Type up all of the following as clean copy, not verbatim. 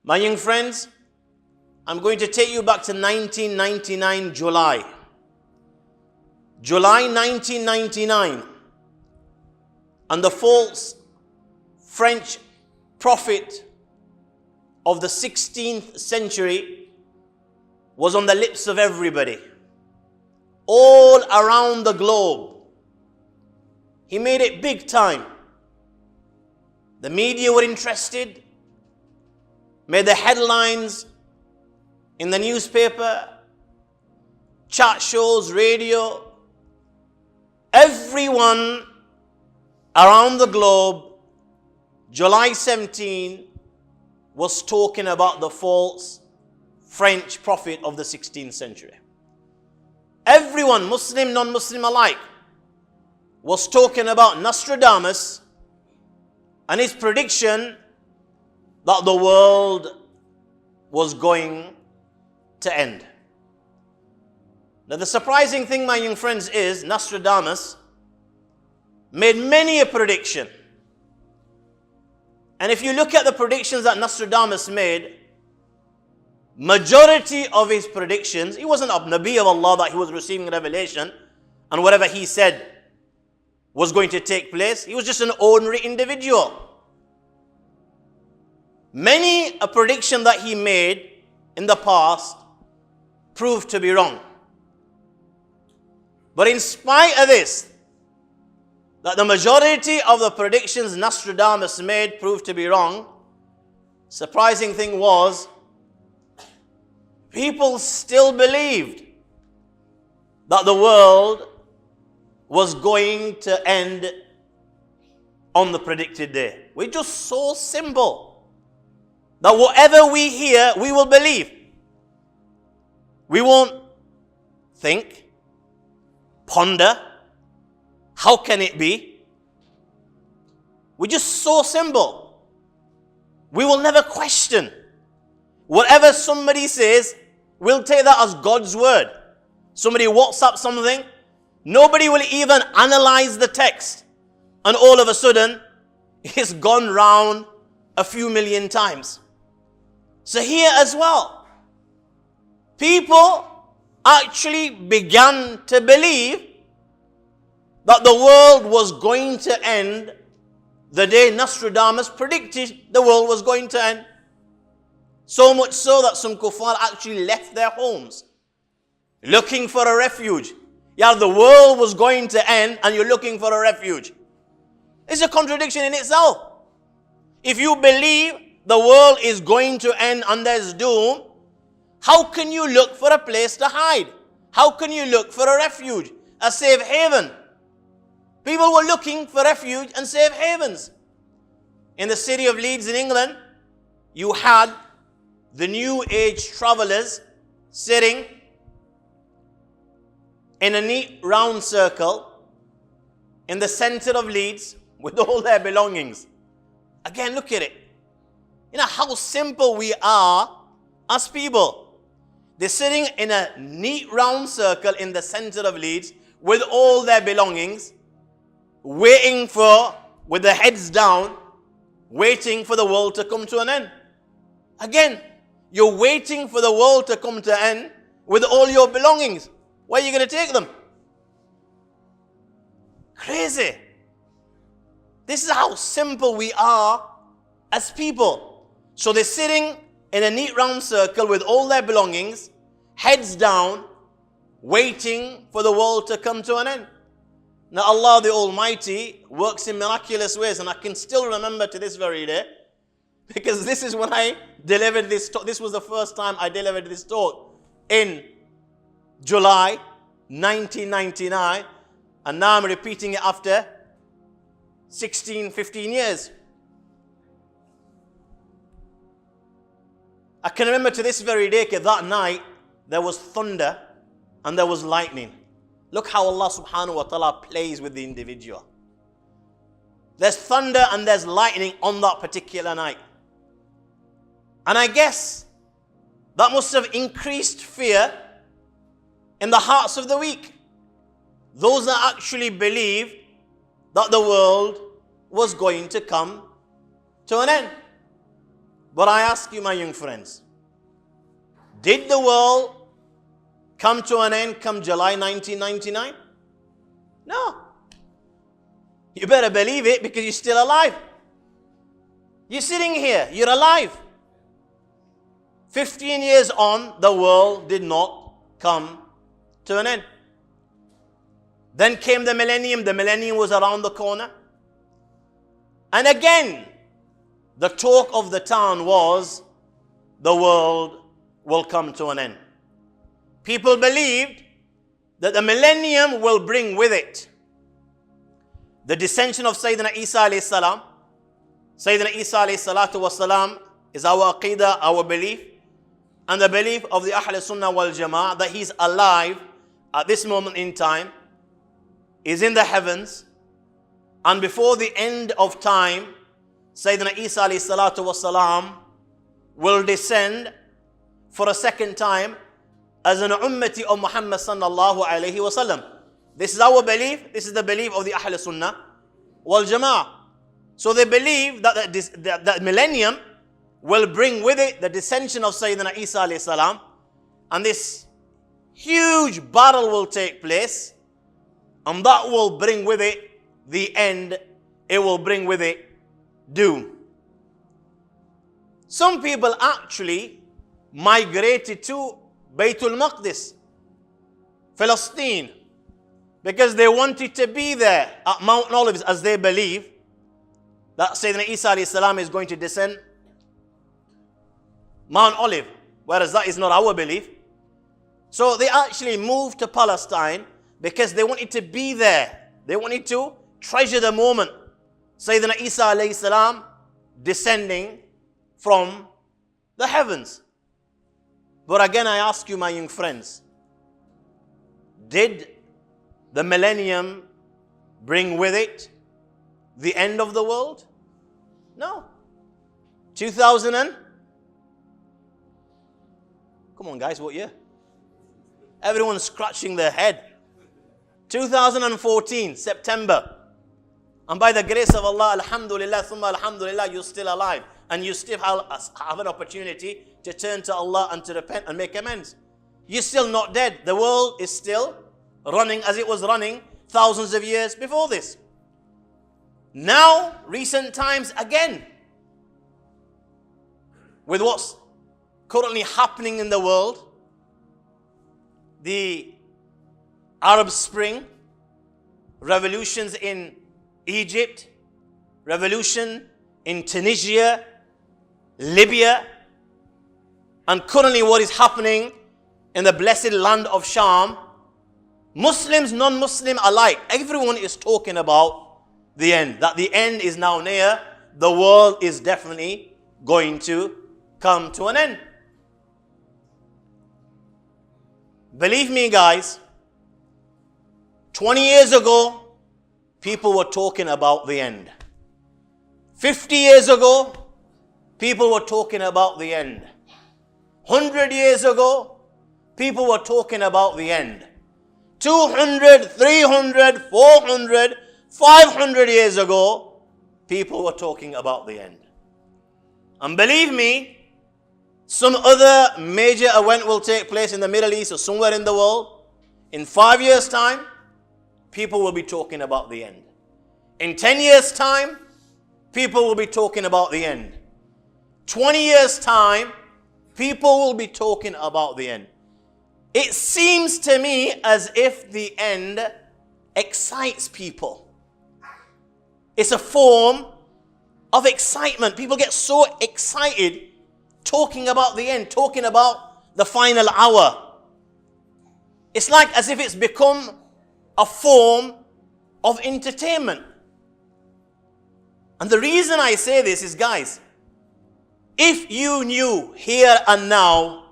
My young friends, I'm going to take you back to 1999 July. July 1999. And the false French prophet of the 16th century was on the lips of everybody, all around the globe. He made it big time. The media were interested, made the headlines in the newspaper, chat shows, radio. Everyone around the globe, July 17, was talking about the false French prophet of the 16th century. Everyone, Muslim, non-Muslim alike, was talking about Nostradamus and his prediction that the world was going to end. Now, the surprising thing, my young friends, is Nostradamus made many a prediction. And if you look at the predictions that Nostradamus made, majority of his predictions, he wasn't a Nabi of Allah that he was receiving revelation and whatever he said was going to take place. He was just an ordinary individual. Many a prediction that he made in the past proved to be wrong. But in spite of this, that the majority of the predictions Nostradamus made proved to be wrong, surprising thing was, people still believed that the world was going to end on the predicted day. We're just so simple that whatever we hear, we will believe. We won't think, ponder, how can it be? We're just so simple. We will never question. Whatever somebody says, we'll take that as God's word. Somebody WhatsApp something, nobody will even analyze the text. And all of a sudden, it's gone round a few million times. So here as well, people actually began to believe that the world was going to end the day Nostradamus predicted the world was going to end. So much so that some kuffar actually left their homes looking for a refuge. Yeah, the world was going to end and you're looking for a refuge. It's a contradiction in itself. If you believe the world is going to end and there's doom, how can you look for a place to hide? How can you look for a refuge, a safe haven? People were looking for refuge and safe havens. In the city of Leeds in England, you had the New Age travelers sitting in a neat round circle in the center of Leeds with all their belongings. Again, look at it. You know how simple we are as people. They're sitting in a neat round circle in the center of Leeds with all their belongings, waiting for, with their heads down, waiting for the world to come to an end. Again, you're waiting for the world to come to an end with all your belongings. Where are you going to take them? Crazy. This is how simple we are as people. So they're sitting in a neat round circle with all their belongings, heads down, waiting for the world to come to an end. Now Allah the Almighty works in miraculous ways, and I can still remember to this very day, because this is when I delivered this talk. This was the first time I delivered this talk in July 1999, and now I'm repeating it after 15 years. I can remember to this very day that night there was thunder and there was lightning. Look how Allah subhanahu wa ta'ala plays with the individual. There's thunder and there's lightning on that particular night. And I guess that must have increased fear in the hearts of the weak. Those that actually believed that the world was going to come to an end. But I ask you, my young friends, did the world come to an end come July 1999? No. You better believe it because you're still alive. You're sitting here, you're alive. 15 years on, the world did not come to an end. Then came the millennium. The millennium was around the corner. And again, the talk of the town was, the world will come to an end. People believed that the millennium will bring with it the descension of Sayyidina Isa alayhi salam. Sayyidina Isa alayhi salatu was salam is our aqidah, our belief, and the belief of the Ahl Sunnah wal Jama'ah that he's alive at this moment in time, is in the heavens, and before the end of time, Sayyidina Isa alayhi salatu was salam will descend for a second time as an ummati of Muhammad sallallahu alayhi wasallam. This is our belief. This is the belief of the Ahl Sunnah wal Jama'ah. So they believe that that millennium will bring with it the descension of Sayyidina Isa alayhi salam, and this huge battle will take place, and that will bring with it the end. It will bring with it doom. Some people actually migrated to Baytul Maqdis, Palestine, because they wanted to be there at Mount Olives, as they believe that Sayyidina Isa alayhi salam is going to descend Mount Olive, whereas that is not our belief. So they actually moved to Palestine because they wanted to be there. They wanted to treasure the moment Sayyidina Isa alayhi salam descending from the heavens. But again, I ask you, my young friends, did the millennium bring with it the end of the world? No. 2000 and... Come on, guys, what year? Everyone's scratching their head. 2014, September. And by the grace of Allah, alhamdulillah, thumma alhamdulillah, you're still alive. And you still have an opportunity to turn to Allah and to repent and make amends. You're still not dead. The world is still running as it was running thousands of years before this. Now, recent times again, with what's currently happening in the world, the Arab Spring, revolutions in Egypt, revolution in Tunisia, Libya, and currently what is happening in the blessed land of Sham, Muslims, non-Muslim alike, everyone is talking about the end, that the end is now near, the world is definitely going to come to an end. Believe me, guys, 20 years ago, people were talking about the end. 50 years ago, people were talking about the end. 100 years ago, people were talking about the end. 200, 300, 400, 500 years ago, people were talking about the end. And believe me, some other major event will take place in the Middle East or somewhere in the world. In 5 years' time, people will be talking about the end. In 10 years' time, people will be talking about the end. 20 years' time, people will be talking about the end. It seems to me as if the end excites people. It's a form of excitement. People get so excited talking about the end, talking about the final hour. It's like as if it's become a form of entertainment. And the reason I say this is, guys, if you knew here and now,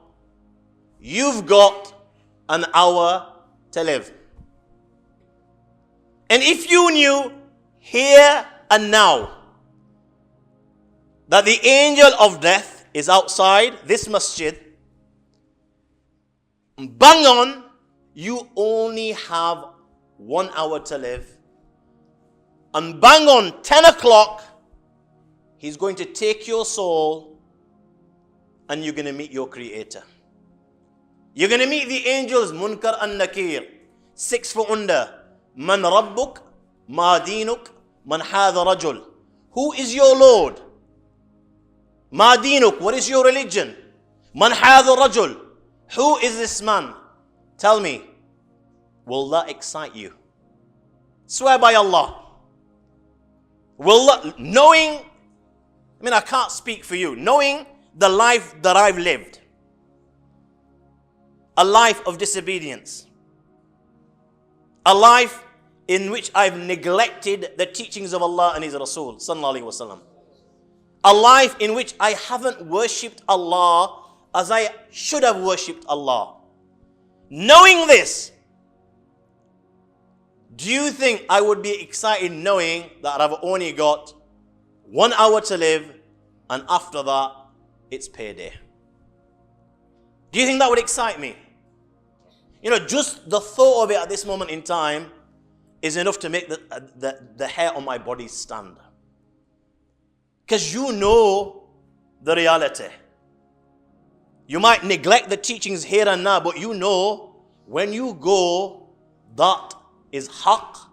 you've got an hour to live. And if you knew here and now that the angel of death is outside this masjid, bang on, you only have 1 hour to live. And bang on 10 o'clock, he's going to take your soul and you're going to meet your Creator. You're going to meet the angels, Munkar and Nakir, 6 foot under. Man Rabbuk, Ma Dinuk, Man Hadha Rajul. Who is your Lord? Ma Dinuk, what is your religion? Man Hadha Rajul. Who is this man? Tell me, will that excite you? Swear by Allah. Will that, knowing, I can't speak for you, knowing the life that I've lived, a life of disobedience, a life in which I've neglected the teachings of Allah and His Rasul sallallahu alaihi wasallam, a life in which I haven't worshipped Allah as I should have worshipped Allah. Knowing this, do you think I would be excited knowing that I've only got 1 hour to live and after that it's payday? Do you think that would excite me? Just the thought of it at this moment in time is enough to make the hair on my body stand. Because you know the reality. You might neglect the teachings here and now, but you know when you go, that is haqq,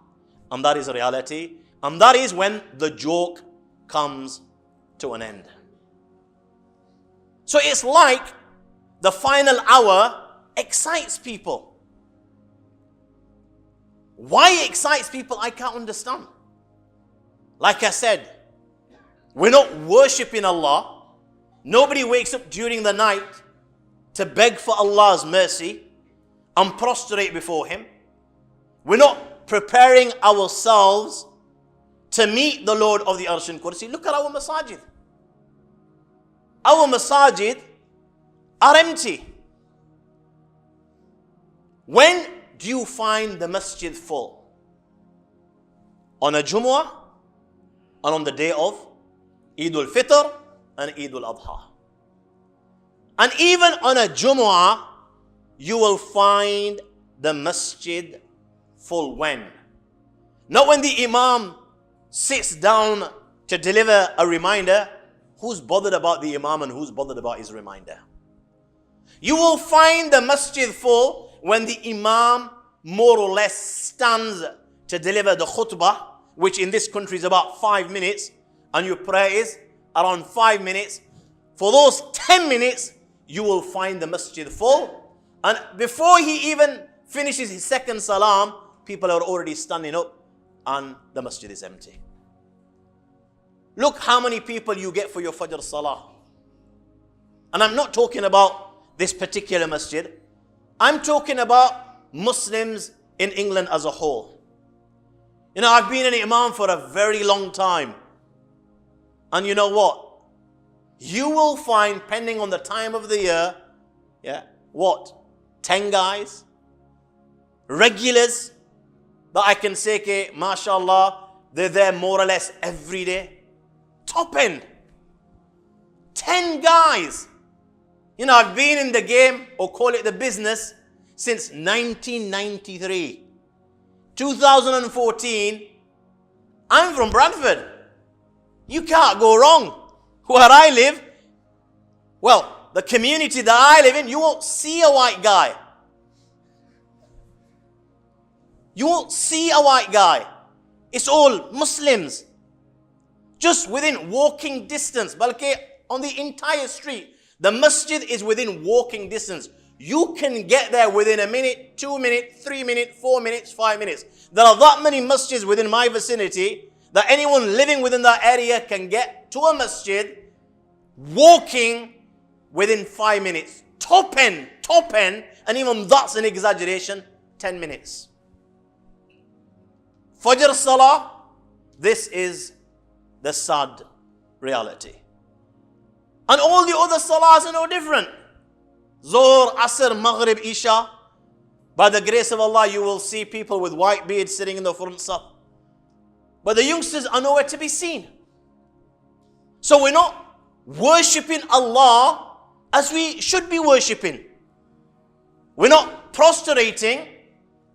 and that is reality, and that is when the joke comes to an end. So it's like the final hour excites people. Why it excites people, I can't understand. Like I said, we're not worshipping Allah. Nobody wakes up during the night to beg for Allah's mercy and prostrate before Him. We're not preparing ourselves to meet the Lord of the Arsh and Kursi. Look at our masajid. Our masajid are empty. When do you find the masjid full? On a Jumu'ah and on the day of Eid al-Fitr and Eid al-Adha. And even on a Jumu'ah, you will find the masjid full. When? Not when the Imam sits down to deliver a reminder. Who's bothered about the Imam and who's bothered about his reminder? You will find the masjid full when the Imam more or less stands to deliver the khutbah, which in this country is about 5 minutes, and your prayer is around 5 minutes. For those 10 minutes, you will find the masjid full. And before he even finishes his second salam, people are already standing up and the masjid is empty. Look how many people you get for your Fajr Salah. And I'm not talking about this particular masjid. I'm talking about Muslims in England as a whole. I've been an imam for a very long time. And you know what? You will find, depending on the time of the year, 10 guys, regulars, that I can say, okay, mashallah, they're there more or less every day. Top end. 10 guys. I've been in the game, or call it the business, since 1993. 2014, I'm from Bradford. You can't go wrong. Where I live, the community that I live in, you won't see a white guy. You won't see a white guy. It's all Muslims. Just within walking distance. Balki, on the entire street, the masjid is within walking distance. You can get there within a minute, 2 minutes, 3 minutes, 4 minutes, 5 minutes. There are that many masjids within my vicinity that anyone living within that area can get to a masjid walking within 5 minutes. Top end, and even that's an exaggeration, 10 minutes. Fajr Salah, this is the sad reality. And all the other Salahs are no different. Zuhr, Asr, Maghrib, Isha. By the grace of Allah, you will see people with white beards sitting in the front saf. But the youngsters are nowhere to be seen. So we're not worshipping Allah as we should be worshipping. We're not prostrating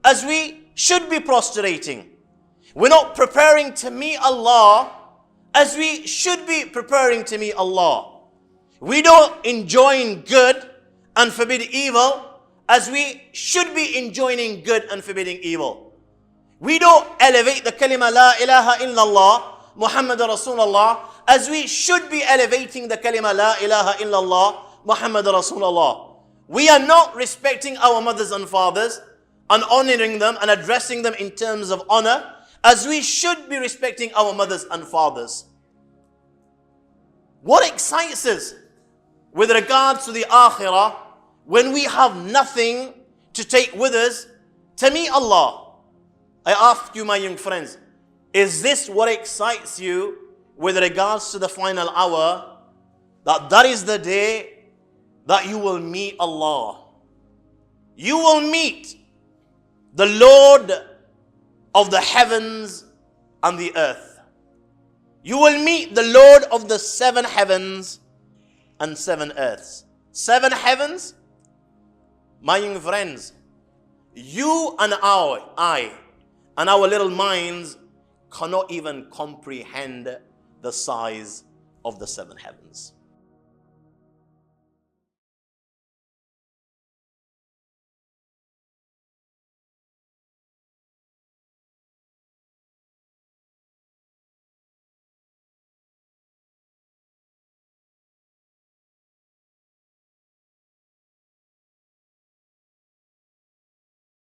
as we should be prostrating. We're not preparing to meet Allah as we should be preparing to meet Allah. We don't enjoin good and forbid evil as we should be enjoining good and forbidding evil. We don't elevate the kalima la ilaha illallah Muhammad Rasulullah as we should be elevating the kalima la ilaha illallah Muhammad Rasulullah. We are not respecting our mothers and fathers and honoring them and addressing them in terms of honor as we should be respecting our mothers and fathers. What excites us with regards to the akhirah when we have nothing to take with us to meet Allah? I ask you, my young friends, is this what excites you with regards to the final hour? That is the day that you will meet Allah. You will meet the Lord of the heavens and the earth. You will meet the Lord of the 7 heavens and 7 earths. 7 heavens, my young friends, you and I and our little minds cannot even comprehend the size of the 7 heavens.